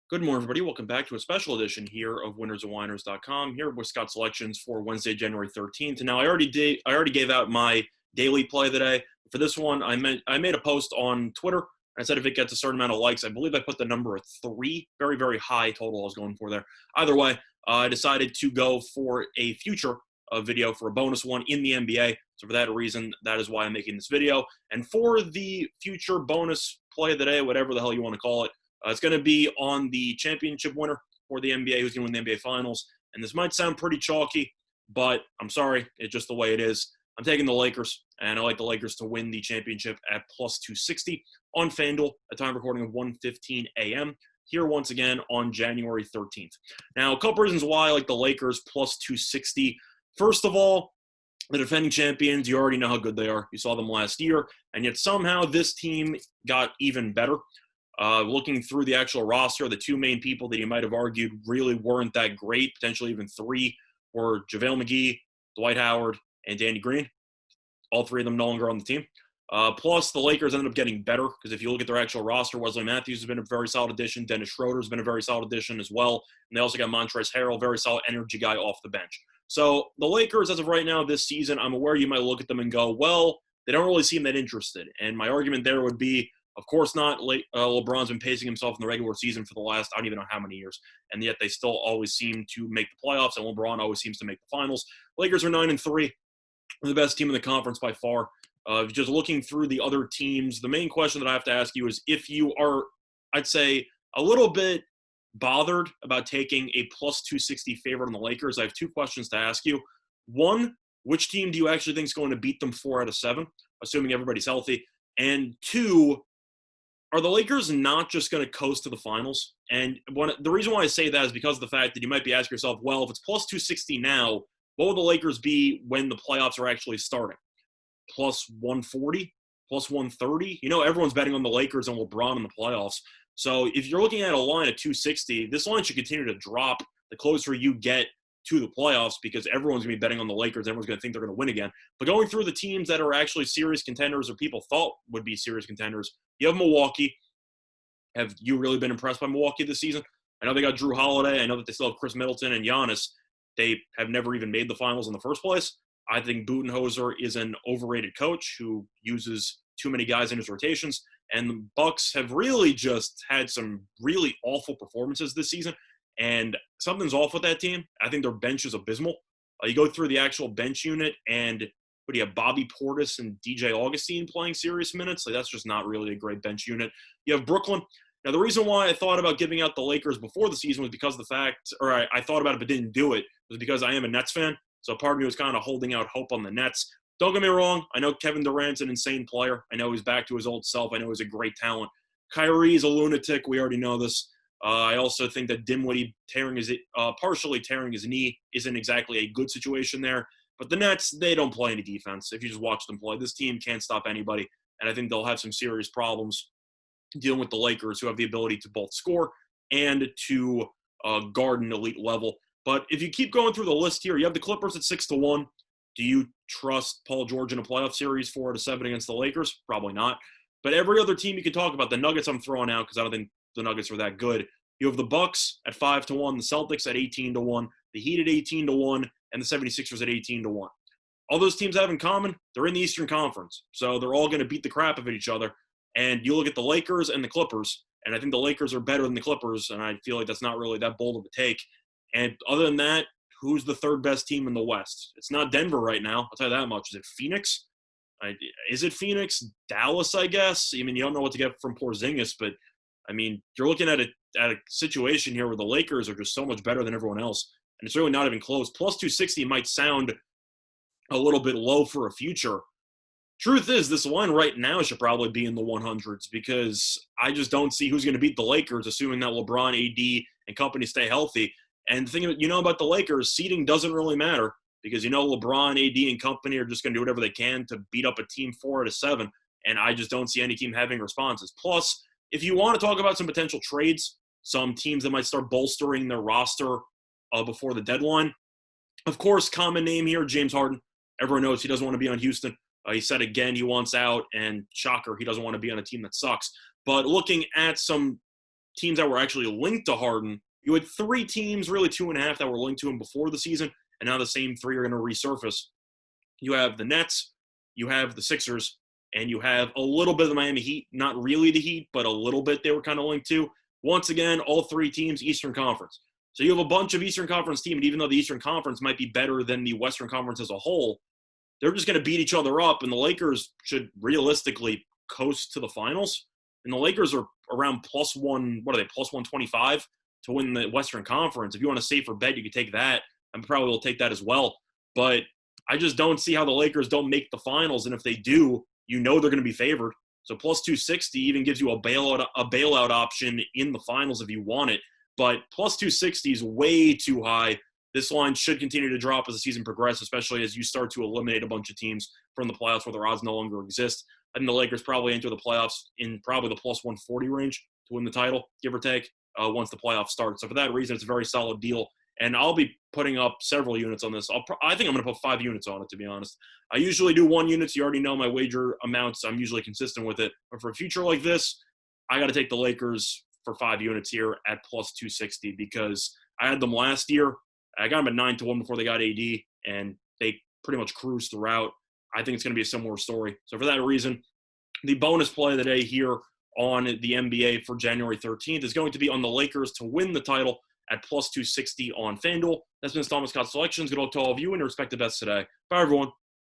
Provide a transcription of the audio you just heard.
Good morning, everybody. Welcome back to a special edition here of winnersandwhiners.com. Here with Scott selections for Wednesday, January 13th. And now I already gave out my daily play of the day. For this one, I made a post on Twitter. I said if it gets a certain amount of likes, I believe I put the number at 3. Very, very high total I was going for there. Either way, I decided to go for a future video for a bonus one in the NBA. So for that reason, that is why I'm making this video. And for the future bonus play of the day, whatever the hell you want to call it, it's going to be on the championship winner for the NBA, who's going to win the NBA Finals. And this might sound pretty chalky, but I'm sorry. It's just the way it is. I'm taking the Lakers, and I like the Lakers to win the championship at plus 260 on FanDuel, a time recording of 1:15 a.m. here once again on January 13th. Now, a couple reasons why I like the Lakers plus 260. First of all, the defending champions, you already know how good they are. You saw them last year, and yet somehow this team got even better. Looking through the actual roster, the two main people that you might have argued really weren't that great, potentially even 3, were JaVale McGee, Dwight Howard, and Danny Green. All 3 of them no longer on the team. Plus, the Lakers ended up getting better because if you look at their actual roster, Wesley Matthews has been a very solid addition. Dennis Schroeder has been a very solid addition as well. And they also got Montrezl Harrell, very solid energy guy off the bench. So the Lakers, as of right now this season, I'm aware you might look at them and go, well, they don't really seem that interested. And my argument there would be, of course not. LeBron's been pacing himself in the regular season for the last, I don't even know how many years, and yet they still always seem to make the playoffs, and LeBron always seems to make the finals. Lakers are 9-3, the best team in the conference by far. Just looking through the other teams, the main question that I have to ask you is if you are, I'd say, a little bit bothered about taking a plus 260 favorite on the Lakers, I have 2 questions to ask you. One, which team do you actually think is going to beat them 4 out of 7, assuming everybody's healthy? And 2, are the Lakers not just going to coast to the finals? And the reason why I say that is because of the fact that you might be asking yourself, well, if it's plus 260 now, what will the Lakers be when the playoffs are actually starting? Plus 140? Plus 130? You know, everyone's betting on the Lakers and LeBron in the playoffs. So if you're looking at a line of 260, this line should continue to drop the closer you get to the playoffs because everyone's going to be betting on the Lakers. Everyone's going to think they're going to win again. But going through the teams that are actually serious contenders or people thought would be serious contenders, you have Milwaukee. Have you really been impressed by Milwaukee this season? I know they got Drew Holiday. I know that they still have Chris Middleton and Giannis. They have never even made the finals in the first place. I think Budenholzer is an overrated coach who uses too many guys in his rotations. And the Bucks have really just had some really awful performances this season. And something's off with that team. I think their bench is abysmal. You go through the actual bench unit, and what do you have, Bobby Portis and DJ Augustine playing serious minutes? Like, that's just not really a great bench unit. You have Brooklyn. Now, the reason why I thought about giving out the Lakers before the season was because of the fact, or I thought about it but didn't do it, was because I am a Nets fan. So part of me was kind of holding out hope on the Nets. Don't get me wrong. I know Kevin Durant's an insane player. I know he's back to his old self. I know he's a great talent. Kyrie's a lunatic. We already know this. I also think that Dinwiddie partially tearing his knee isn't exactly a good situation there. But the Nets, they don't play any defense. If you just watch them play, this team can't stop anybody. And I think they'll have some serious problems dealing with the Lakers, who have the ability to both score and to guard an elite level. But if you keep going through the list here, you have the Clippers at 6-1. Do you trust Paul George in a playoff series 4 out of 7 against the Lakers? Probably not. But every other team you can talk about, the Nuggets I'm throwing out because I don't think the Nuggets are that good. You have the Bucks at 5-1, the Celtics at 18-1, the Heat at 18-1, and the 76ers at 18-1. All those teams have in common, they're in the Eastern Conference. So they're all going to beat the crap out of each other. And you look at the Lakers and the Clippers, and I think the Lakers are better than the Clippers, and I feel like that's not really that bold of a take. And other than that, who's the third best team in the West? It's not Denver right now. I'll tell you that much. Is it Phoenix? Is it Phoenix? Dallas, I guess? I mean, you don't know what to get from Porzingis, but, I mean, you're looking at a situation here where the Lakers are just so much better than everyone else, and it's really not even close. Plus 260 might sound a little bit low for a future. Truth is, this line right now should probably be in the 100s because I just don't see who's going to beat the Lakers, assuming that LeBron, AD, and company stay healthy. And the thing you know about the Lakers, seeding doesn't really matter because you know LeBron, AD, and company are just going to do whatever they can to beat up a team 4 out of 7, and I just don't see any team having responses. Plus, if you want to talk about some potential trades, some teams that might start bolstering their roster before the deadline, of course, common name here, James Harden. Everyone knows he doesn't want to be on Houston. He said again he wants out, and shocker, he doesn't want to be on a team that sucks. But looking at some teams that were actually linked to Harden, you had 3 teams, really 2.5, that were linked to him before the season, and now the same 3 are going to resurface. You have the Nets, you have the Sixers, and you have a little bit of the Miami Heat. Not really the Heat, but a little bit they were kind of linked to. Once again, all 3 teams, Eastern Conference. So you have a bunch of Eastern Conference teams, and even though the Eastern Conference might be better than the Western Conference as a whole, they're just going to beat each other up, and the Lakers should realistically coast to the finals. And the Lakers are around plus 125 to win the Western Conference. If you want a safer bet, you could take that. I probably will take that as well. But I just don't see how the Lakers don't make the finals, and if they do, you know they're going to be favored. So plus 260 even gives you a bailout option in the finals if you want it. But plus 260 is way too high. This line should continue to drop as the season progresses, especially as you start to eliminate a bunch of teams from the playoffs where their odds no longer exist. I think the Lakers probably enter the playoffs in probably the plus 140 range to win the title, give or take, once the playoffs start. So for that reason, it's a very solid deal. And I'll be putting up several units on this. I think I'm going to put 5 units on it, to be honest. I usually do 1 unit, so you already know my wager amounts. I'm usually consistent with it. But for a future like this, I got to take the Lakers for 5 units here at plus 260 because I had them last year. I got them at 9-1 before they got AD, and they pretty much cruised throughout. I think it's going to be a similar story. So for that reason, the bonus play of the day here on the NBA for January 13th is going to be on the Lakers to win the title at plus 260 on FanDuel. That's been Thomas Scott Selections. Good luck to all of you and your respective bets today. Bye, everyone.